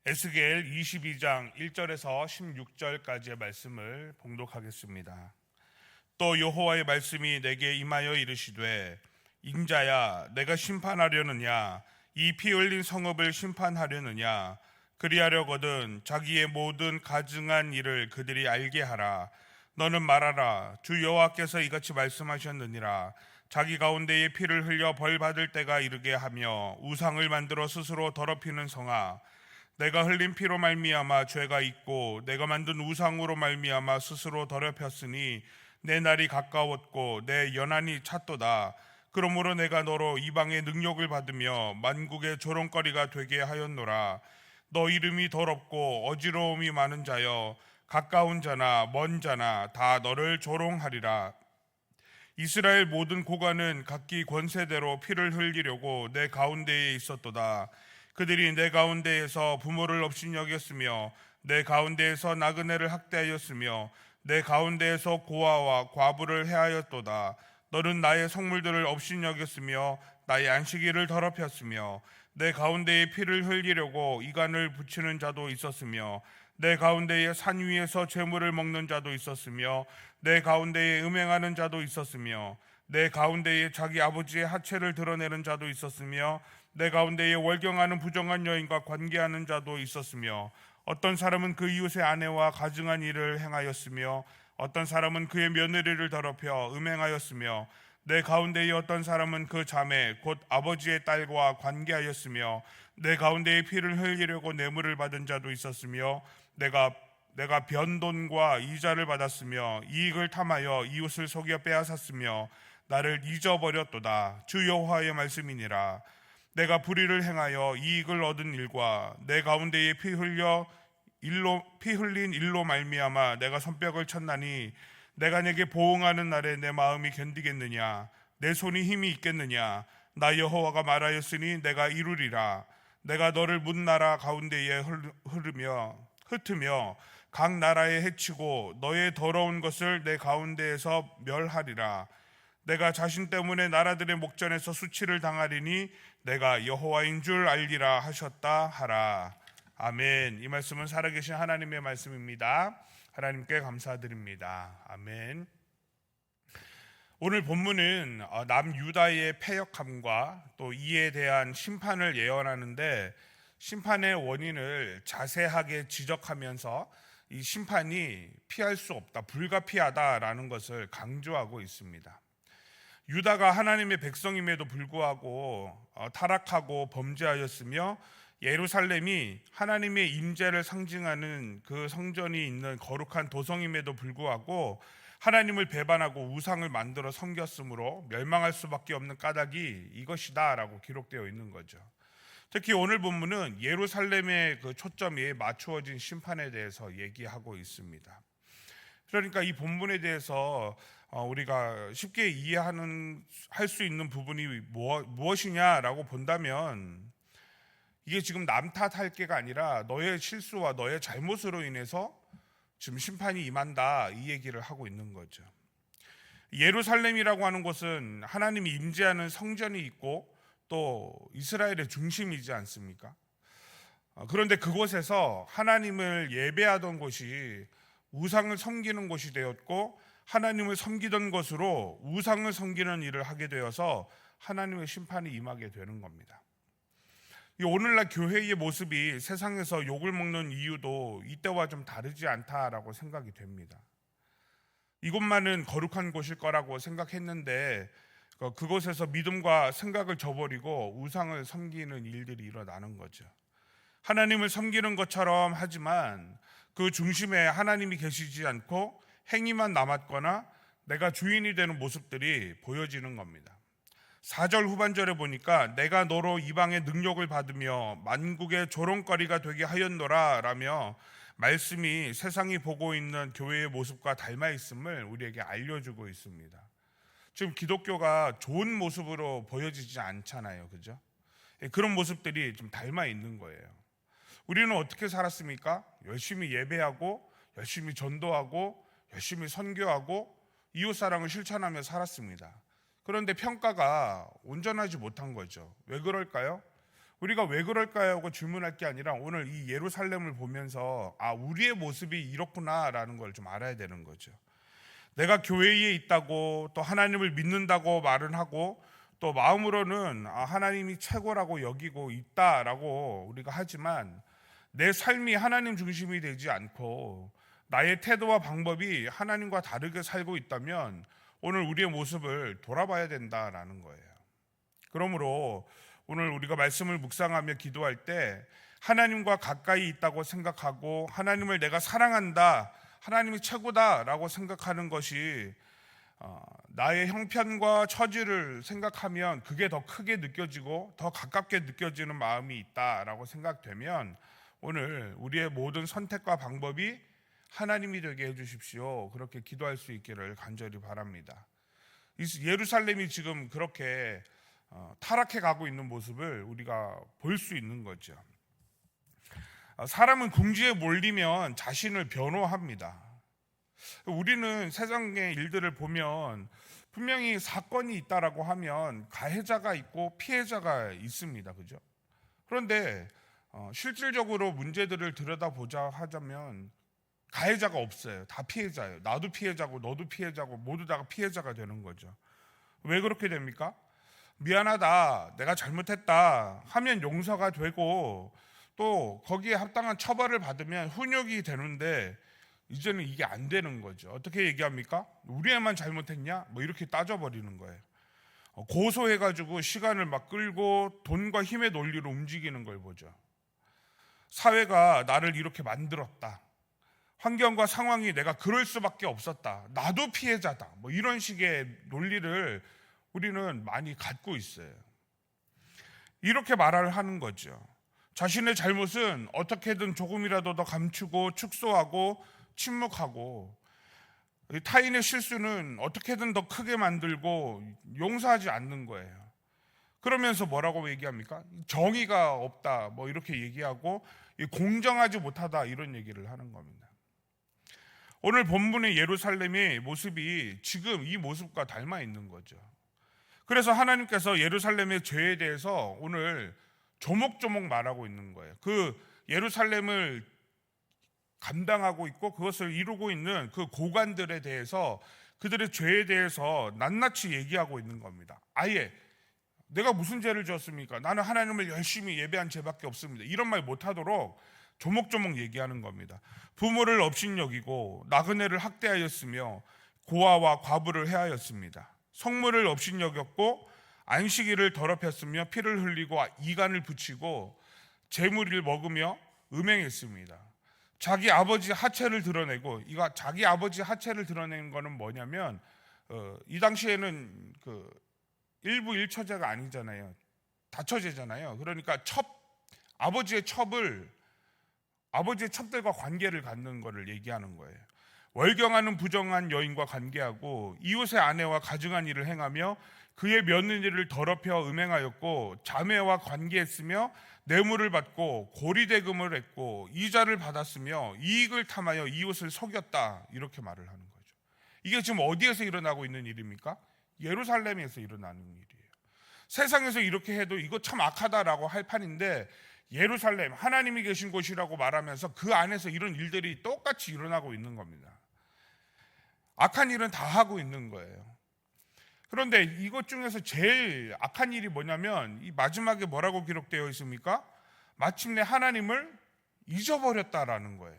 에스겔 22장 1절에서 16절까지의 말씀을 봉독하겠습니다. 또 여호와의 말씀이 내게 임하여 이르시되, 인자야, 내가 심판하려느냐? 이 피 흘린 성읍을 심판하려느냐? 그리하려거든 자기의 모든 가증한 일을 그들이 알게 하라. 너는 말하라. 주 여호와께서 이같이 말씀하셨느니라. 자기 가운데에 피를 흘려 벌 받을 때가 이르게 하며 우상을 만들어 스스로 더럽히는 성아, 내가 흘린 피로 말미암아 죄가 있고 내가 만든 우상으로 말미암아 스스로 더럽혔으니 내 날이 가까웠고 내 연한이 찼도다. 그러므로 내가 너로 이방의 능욕을 받으며 만국의 조롱거리가 되게 하였노라. 너 이름이 더럽고 어지러움이 많은 자여, 가까운 자나 먼 자나 다 너를 조롱하리라. 이스라엘 모든 고관은 각기 권세대로 피를 흘리려고 내 가운데에 있었도다. 그들이 내 가운데에서 부모를 업신여겼으며 내 가운데에서 나그네를 학대하였으며 내 가운데에서 고아와 과부를 해하였도다. 너는 나의 성물들을 업신여겼으며 나의 안식일을 더럽혔으며 내 가운데에 피를 흘리려고 이간을 붙이는 자도 있었으며 내 가운데에 산 위에서 재물을 먹는 자도 있었으며 내 가운데에 음행하는 자도 있었으며 내 가운데에 자기 아버지의 하체를 드러내는 자도 있었으며 내 가운데에 월경하는 부정한 여인과 관계하는 자도 있었으며 어떤 사람은 그 이웃의 아내와 가증한 일을 행하였으며 어떤 사람은 그의 며느리를 더럽혀 음행하였으며 내 가운데에 어떤 사람은 그 자매 곧 아버지의 딸과 관계하였으며 내 가운데에 피를 흘리려고 뇌물을 받은 자도 있었으며 내가 변돈과 이자를 받았으며 이익을 탐하여 이웃을 속여 빼앗았으며 나를 잊어버렸도다. 주 여호와의 말씀이니라. 내가 불의를 행하여 이익을 얻은 일과 내 가운데에 피 흘린 일로 말미암아 내가 손뼉을 쳤나니 내가 내게 보응하는 날에 내 마음이 견디겠느냐? 내 손이 힘이 있겠느냐? 나 여호와가 말하였으니 내가 이루리라. 내가 너를 문 나라 가운데에 흩으며 각 나라에 해치고 너의 더러운 것을 내 가운데에서 멸하리라. 내가 자신 때문에 나라들의 목전에서 수치를 당하리니 내가 여호와인 줄 알리라 하셨다 하라. 아멘. 이 말씀은 살아계신 하나님의 말씀입니다. 하나님께 감사드립니다. 아멘. 오늘 본문은 남유다의 패역함과 또 이에 대한 심판을 예언하는데, 심판의 원인을 자세하게 지적하면서 이 심판이 피할 수 없다, 불가피하다라는 것을 강조하고 있습니다. 유다가 하나님의 백성임에도 불구하고 타락하고 범죄하였으며 예루살렘이 하나님의 임재를 상징하는 그 성전이 있는 거룩한 도성임에도 불구하고 하나님을 배반하고 우상을 만들어 섬겼으므로 멸망할 수밖에 없는 까닭이 이것이다 라고 기록되어 있는 거죠. 특히 오늘 본문은 예루살렘의 그 초점이 맞추어진 심판에 대해서 얘기하고 있습니다. 그러니까 이 본문에 대해서 우리가 쉽게 할 수 있는 부분이 무엇이냐라고 본다면, 이게 지금 남 탓할 게가 아니라 너의 실수와 너의 잘못으로 인해서 지금 심판이 임한다, 이 얘기를 하고 있는 거죠. 예루살렘이라고 하는 곳은 하나님이 임재하는 성전이 있고 또 이스라엘의 중심이지 않습니까? 그런데 그곳에서 하나님을 예배하던 곳이 우상을 섬기는 곳이 되었고, 하나님을 섬기던 것으로 우상을 섬기는 일을 하게 되어서 하나님의 심판이 임하게 되는 겁니다. 오늘날 교회의 모습이 세상에서 욕을 먹는 이유도 이때와 좀 다르지 않다라고 생각이 됩니다. 이곳만은 거룩한 곳일 거라고 생각했는데 그곳에서 믿음과 생각을 저버리고 우상을 섬기는 일들이 일어나는 거죠. 하나님을 섬기는 것처럼 하지만 그 중심에 하나님이 계시지 않고 행위만 남았거나 내가 주인이 되는 모습들이 보여지는 겁니다. 4절 후반절에 보니까 내가 너로 이방의 능력을 받으며 만국의 조롱거리가 되게 하였노라 라며 말씀이 세상이 보고 있는 교회의 모습과 닮아 있음을 우리에게 알려주고 있습니다. 지금 기독교가 좋은 모습으로 보여지지 않잖아요, 그죠? 그런 모습들이 좀 닮아 있는 거예요. 우리는 어떻게 살았습니까? 열심히 예배하고 열심히 전도하고 열심히 선교하고 이웃사랑을 실천하며 살았습니다. 그런데 평가가 온전하지 못한 거죠. 왜 그럴까요? 우리가 왜 그럴까요? 하고 질문할 게 아니라 오늘 이 예루살렘을 보면서 우리의 모습이 이렇구나라는 걸 좀 알아야 되는 거죠. 내가 교회에 있다고 또 하나님을 믿는다고 말은 하고 또 마음으로는 하나님이 최고라고 여기고 있다라고 우리가 하지만 내 삶이 하나님 중심이 되지 않고 나의 태도와 방법이 하나님과 다르게 살고 있다면 오늘 우리의 모습을 돌아봐야 된다라는 거예요. 그러므로 오늘 우리가 말씀을 묵상하며 기도할 때 하나님과 가까이 있다고 생각하고 하나님을 내가 사랑한다, 하나님이 최고다라고 생각하는 것이 나의 형편과 처지를 생각하면 그게 더 크게 느껴지고 더 가깝게 느껴지는 마음이 있다라고 생각되면 오늘 우리의 모든 선택과 방법이 하나님이 되게 해주십시오. 그렇게 기도할 수 있기를 간절히 바랍니다. 예루살렘이 지금 그렇게 타락해 가고 있는 모습을 우리가 볼 수 있는 거죠. 사람은 궁지에 몰리면 자신을 변호합니다. 우리는 세상의 일들을 보면 분명히 사건이 있다라고 하면 가해자가 있고 피해자가 있습니다. 그죠? 그런데 실질적으로 문제들을 들여다보자 하자면 가해자가 없어요. 다 피해자예요. 나도 피해자고 너도 피해자고 모두 다 피해자가 되는 거죠. 왜 그렇게 됩니까? 미안하다, 내가 잘못했다 하면 용서가 되고 또 거기에 합당한 처벌을 받으면 훈육이 되는데 이제는 이게 안 되는 거죠. 어떻게 얘기합니까? 우리 애만 잘못했냐? 뭐 이렇게 따져버리는 거예요. 고소해가지고 시간을 막 끌고 돈과 힘의 논리로 움직이는 걸 보죠. 사회가 나를 이렇게 만들었다. 환경과 상황이 내가 그럴 수밖에 없었다. 나도 피해자다. 뭐 이런 식의 논리를 우리는 많이 갖고 있어요. 이렇게 말을 하는 거죠. 자신의 잘못은 어떻게든 조금이라도 더 감추고 축소하고 침묵하고 타인의 실수는 어떻게든 더 크게 만들고 용서하지 않는 거예요. 그러면서 뭐라고 얘기합니까? 정의가 없다 뭐 이렇게 얘기하고 공정하지 못하다 이런 얘기를 하는 겁니다. 오늘 본문의 예루살렘의 모습이 지금 이 모습과 닮아 있는 거죠. 그래서 하나님께서 예루살렘의 죄에 대해서 오늘 조목조목 말하고 있는 거예요. 그 예루살렘을 감당하고 있고 그것을 이루고 있는 그 고관들에 대해서 그들의 죄에 대해서 낱낱이 얘기하고 있는 겁니다. 아예 내가 무슨 죄를 지었습니까? 나는 하나님을 열심히 예배한 죄밖에 없습니다. 이런 말 못하도록 조목조목 얘기하는 겁니다. 부모를 업신여기고 나그네를 학대하였으며 고아와 과부를 해하였습니다. 성물을 업신여겼고 안식일을 더럽혔으며 피를 흘리고 이간을 붙이고 재물을 먹으며 음행했습니다. 자기 아버지 하체를 드러내고 자기 아버지 하체를 드러내는 거는 뭐냐면 이 당시에는 그 일부 일처제가 아니잖아요. 다처제잖아요. 그러니까 아버지의 첩들과 관계를 갖는 것을 얘기하는 거예요. 월경하는 부정한 여인과 관계하고 이웃의 아내와 가증한 일을 행하며 그의 며느리를 더럽혀 음행하였고 자매와 관계했으며 뇌물을 받고 고리대금을 했고 이자를 받았으며 이익을 탐하여 이웃을 속였다 이렇게 말을 하는 거죠. 이게 지금 어디에서 일어나고 있는 일입니까? 예루살렘에서 일어나는 일이에요. 세상에서 이렇게 해도 이거 참 악하다라고 할 판인데 예루살렘 하나님이 계신 곳이라고 말하면서 그 안에서 이런 일들이 똑같이 일어나고 있는 겁니다. 악한 일은 다 하고 있는 거예요. 그런데 이것 중에서 제일 악한 일이 뭐냐면 이 마지막에 뭐라고 기록되어 있습니까? 마침내 하나님을 잊어버렸다라는 거예요.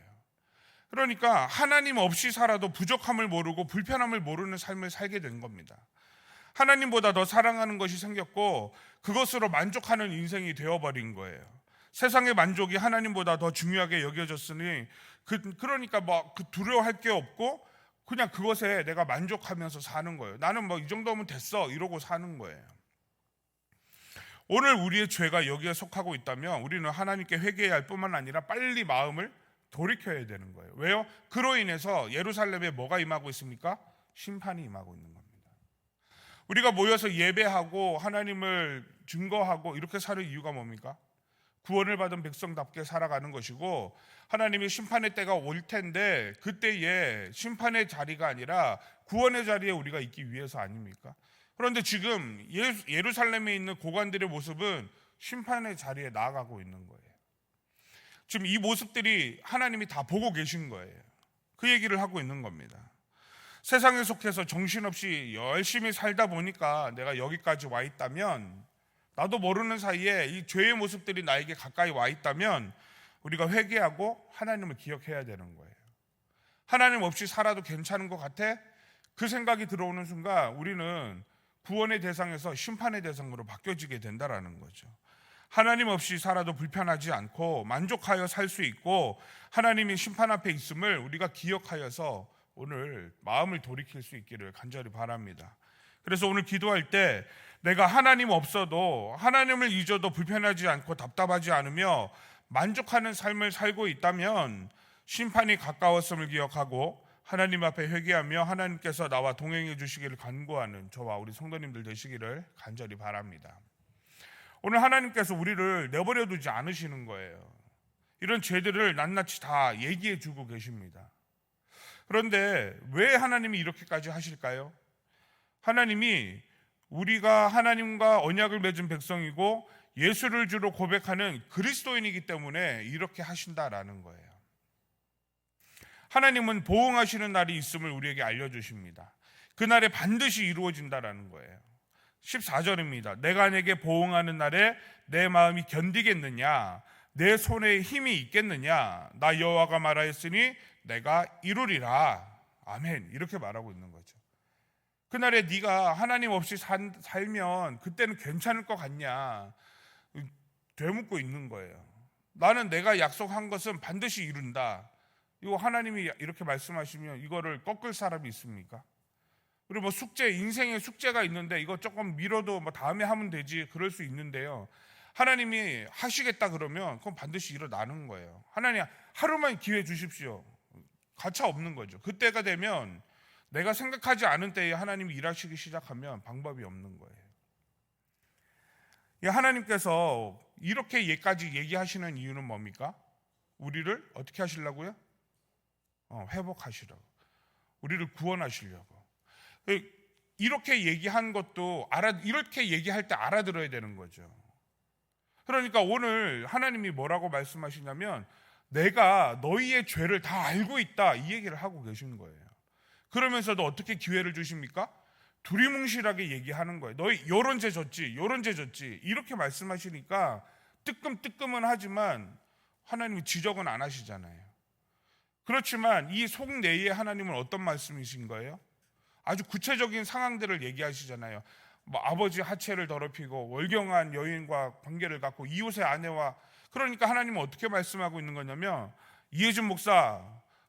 그러니까 하나님 없이 살아도 부족함을 모르고 불편함을 모르는 삶을 살게 된 겁니다. 하나님보다 더 사랑하는 것이 생겼고 그것으로 만족하는 인생이 되어버린 거예요. 세상의 만족이 하나님보다 더 중요하게 여겨졌으니 그러니까 두려워할 게 없고 그냥 그것에 내가 만족하면서 사는 거예요. 나는 이 정도면 됐어 이러고 사는 거예요. 오늘 우리의 죄가 여기에 속하고 있다면 우리는 하나님께 회개해야 할 뿐만 아니라 빨리 마음을 돌이켜야 되는 거예요. 왜요? 그로 인해서 예루살렘에 뭐가 임하고 있습니까? 심판이 임하고 있는 겁니다. 우리가 모여서 예배하고 하나님을 증거하고 이렇게 사는 이유가 뭡니까? 구원을 받은 백성답게 살아가는 것이고 하나님의 심판의 때가 올 텐데 그때에 심판의 자리가 아니라 구원의 자리에 우리가 있기 위해서 아닙니까? 그런데 지금 예루살렘에 있는 고관들의 모습은 심판의 자리에 나아가고 있는 거예요. 지금 이 모습들이 하나님이 다 보고 계신 거예요. 그 얘기를 하고 있는 겁니다. 세상에 속해서 정신없이 열심히 살다 보니까 내가 여기까지 와 있다면, 나도 모르는 사이에 이 죄의 모습들이 나에게 가까이 와 있다면 우리가 회개하고 하나님을 기억해야 되는 거예요. 하나님 없이 살아도 괜찮은 것 같아? 그 생각이 들어오는 순간 우리는 구원의 대상에서 심판의 대상으로 바뀌어지게 된다라는 거죠. 하나님 없이 살아도 불편하지 않고 만족하여 살 수 있고 하나님이 심판 앞에 있음을 우리가 기억하여서 오늘 마음을 돌이킬 수 있기를 간절히 바랍니다. 그래서 오늘 기도할 때 내가 하나님 없어도, 하나님을 잊어도 불편하지 않고 답답하지 않으며 만족하는 삶을 살고 있다면 심판이 가까웠음을 기억하고 하나님 앞에 회개하며 하나님께서 나와 동행해 주시기를 간구하는 저와 우리 성도님들 되시기를 간절히 바랍니다. 오늘 하나님께서 우리를 내버려 두지 않으시는 거예요. 이런 죄들을 낱낱이 다 얘기해 주고 계십니다. 그런데 왜 하나님이 이렇게까지 하실까요? 하나님이 우리가 하나님과 언약을 맺은 백성이고 예수를 주로 고백하는 그리스도인이기 때문에 이렇게 하신다라는 거예요. 하나님은 보응하시는 날이 있음을 우리에게 알려주십니다. 그날에 반드시 이루어진다라는 거예요. 14절입니다. 내가 내게 보응하는 날에 내 마음이 견디겠느냐? 내 손에 힘이 있겠느냐? 나 여호와가 말하였으니 내가 이루리라. 아멘. 이렇게 말하고 있는 거죠. 그날에 네가 하나님 없이 살면 그때는 괜찮을 것 같냐? 되묻고 있는 거예요. 나는 내가 약속한 것은 반드시 이룬다. 이거 하나님이 이렇게 말씀하시면 이거를 꺾을 사람이 있습니까? 그리고 뭐 숙제, 인생에 숙제가 있는데 이거 조금 미뤄도 뭐 다음에 하면 되지, 그럴 수 있는데요. 하나님이 하시겠다 그러면 그건 반드시 일어나는 거예요. 하나님 하루만 기회 주십시오. 가차 없는 거죠. 그때가 되면 내가 생각하지 않은 때에 하나님이 일하시기 시작하면 방법이 없는 거예요. 하나님께서 이렇게까지 얘기하시는 이유는 뭡니까? 우리를 어떻게 하시려고요? 회복하시라고. 우리를 구원하시려고. 이렇게 얘기한 것도 이렇게 얘기할 때 알아들어야 되는 거죠. 그러니까 오늘 하나님이 뭐라고 말씀하시냐면 내가 너희의 죄를 다 알고 있다, 이 얘기를 하고 계시는 거예요. 그러면서도 어떻게 기회를 주십니까? 두리뭉실하게 얘기하는 거예요. 너희 요런 죄 졌지, 요런 죄 졌지, 이렇게 말씀하시니까 뜨끔뜨끔은 하지만 하나님이 지적은 안 하시잖아요. 그렇지만 이 속내에 하나님은 어떤 말씀이신 거예요? 아주 구체적인 상황들을 얘기하시잖아요. 뭐 아버지 하체를 더럽히고 월경한 여인과 관계를 갖고 이웃의 아내와, 그러니까 하나님은 어떻게 말씀하고 있는 거냐면, 이혜준 목사,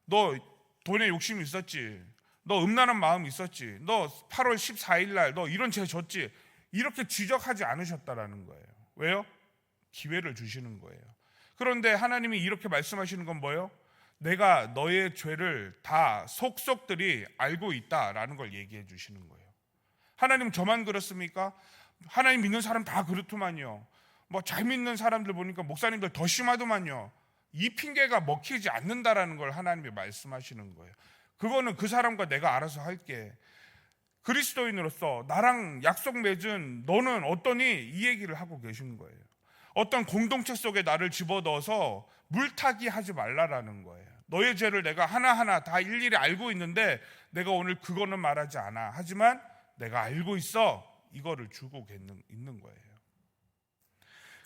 너 돈에 욕심이 있었지, 너 음란한 마음이 있었지, 너 8월 14일 날 너 이런 죄 졌지, 이렇게 지적하지 않으셨다라는 거예요. 왜요? 기회를 주시는 거예요. 그런데 하나님이 이렇게 말씀하시는 건 뭐예요? 내가 너의 죄를 다 속속들이 알고 있다라는 걸 얘기해 주시는 거예요. 하나님 저만 그렇습니까? 하나님 믿는 사람 다 그렇더만요. 뭐 잘 믿는 사람들 보니까 목사님들 더 심하더만요. 이 핑계가 먹히지 않는다라는 걸 하나님이 말씀하시는 거예요. 그거는 그 사람과 내가 알아서 할게. 그리스도인으로서 나랑 약속 맺은 너는 어떠니? 이 얘기를 하고 계신 거예요. 어떤 공동체 속에 나를 집어넣어서 물타기 하지 말라라는 거예요. 너의 죄를 내가 하나하나 다 일일이 알고 있는데 내가 오늘 그거는 말하지 않아. 하지만 내가 알고 있어. 이거를 주고 있는 거예요.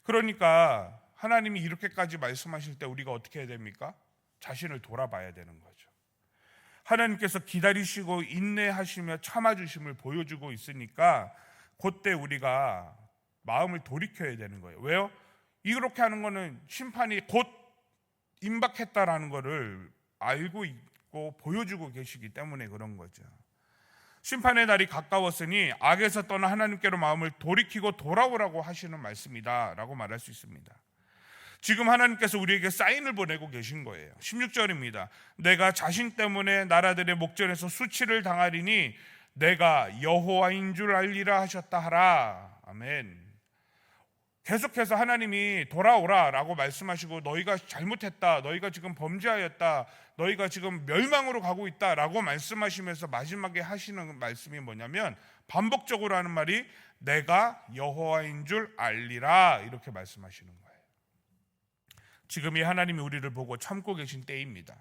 그러니까 하나님이 이렇게까지 말씀하실 때 우리가 어떻게 해야 됩니까? 자신을 돌아봐야 되는 거죠. 하나님께서 기다리시고 인내하시며 참아주심을 보여주고 있으니까 그때 우리가 마음을 돌이켜야 되는 거예요. 왜요? 이렇게 하는 거는 심판이 곧 임박했다라는 것을 알고 있고 보여주고 계시기 때문에 그런 거죠. 심판의 날이 가까웠으니 악에서 떠나 하나님께로 마음을 돌이키고 돌아오라고 하시는 말씀이다 라고 말할 수 있습니다. 지금 하나님께서 우리에게 사인을 보내고 계신 거예요. 16절입니다. 내가 자신 때문에 나라들의 목전에서 수치를 당하리니 내가 여호와인 줄 알리라 하셨다 하라. 아멘. 계속해서 하나님이 돌아오라 라고 말씀하시고, 너희가 잘못했다, 너희가 지금 범죄하였다, 너희가 지금 멸망으로 가고 있다 라고 말씀하시면서 마지막에 하시는 말씀이 뭐냐면 반복적으로 하는 말이 내가 여호와인 줄 알리라, 이렇게 말씀하시는 거예요. 지금이 하나님이 우리를 보고 참고 계신 때입니다.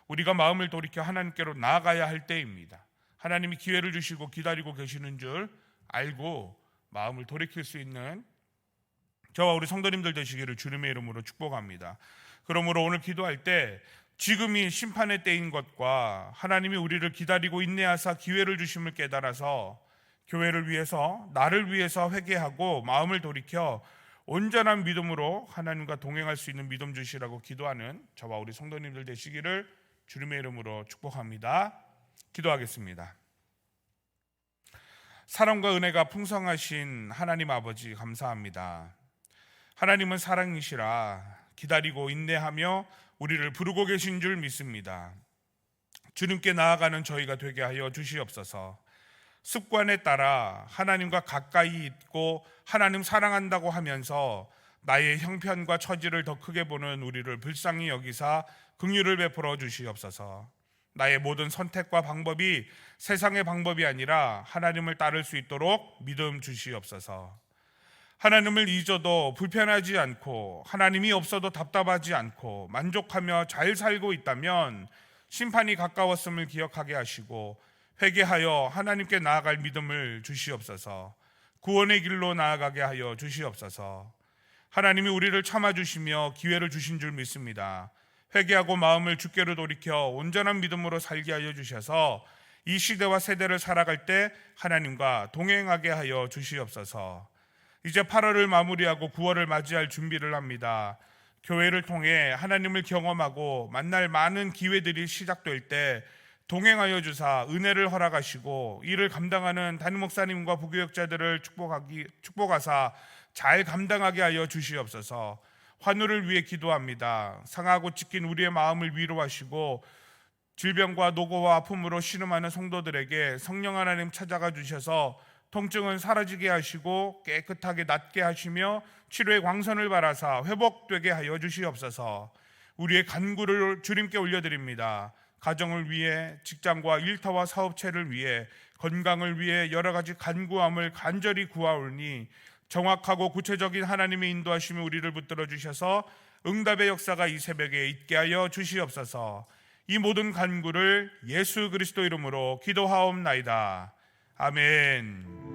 우리가 마음을 돌이켜 하나님께로 나아가야 할 때입니다. 하나님이 기회를 주시고 기다리고 계시는 줄 알고 마음을 돌이킬 수 있는 저와 우리 성도님들 되시기를 주님의 이름으로 축복합니다. 그러므로 오늘 기도할 때 지금이 심판의 때인 것과 하나님이 우리를 기다리고 인내하사 기회를 주심을 깨달아서 교회를 위해서, 나를 위해서 회개하고 마음을 돌이켜 온전한 믿음으로 하나님과 동행할 수 있는 믿음 주시라고 기도하는 저와 우리 성도님들 되시기를 주님의 이름으로 축복합니다. 기도하겠습니다. 사랑과 은혜가 풍성하신 하나님 아버지, 감사합니다. 하나님은 사랑이시라 기다리고 인내하며 우리를 부르고 계신 줄 믿습니다. 주님께 나아가는 저희가 되게 하여 주시옵소서. 습관에 따라 하나님과 가까이 있고 하나님 사랑한다고 하면서 나의 형편과 처지를 더 크게 보는 우리를 불쌍히 여기사 긍휼을 베풀어 주시옵소서. 나의 모든 선택과 방법이 세상의 방법이 아니라 하나님을 따를 수 있도록 믿음 주시옵소서. 하나님을 잊어도 불편하지 않고 하나님이 없어도 답답하지 않고 만족하며 잘 살고 있다면 심판이 가까웠음을 기억하게 하시고 회개하여 하나님께 나아갈 믿음을 주시옵소서. 구원의 길로 나아가게 하여 주시옵소서. 하나님이 우리를 참아주시며 기회를 주신 줄 믿습니다. 회개하고 마음을 주께로 돌이켜 온전한 믿음으로 살게 하여 주셔서 이 시대와 세대를 살아갈 때 하나님과 동행하게 하여 주시옵소서. 이제 8월을 마무리하고 9월을 맞이할 준비를 합니다. 교회를 통해 하나님을 경험하고 만날 많은 기회들이 시작될 때 동행하여 주사 은혜를 허락하시고 이를 감당하는 담임 목사님과 부교역자들을 축복하사 잘 감당하게 하여 주시옵소서. 환우를 위해 기도합니다. 상하고 찢긴 우리의 마음을 위로하시고 질병과 노고와 아픔으로 신음하는 성도들에게 성령 하나님 찾아가 주셔서 통증은 사라지게 하시고 깨끗하게 낫게 하시며 치료의 광선을 바라사 회복되게 하여 주시옵소서. 우리의 간구를 주님께 올려드립니다. 가정을 위해, 직장과 일터와 사업체를 위해, 건강을 위해 여러 가지 간구함을 간절히 구하오니 정확하고 구체적인 하나님의 인도하심이 우리를 붙들어 주셔서 응답의 역사가 이 새벽에 있게 하여 주시옵소서. 이 모든 간구를 예수 그리스도 이름으로 기도하옵나이다. 아멘.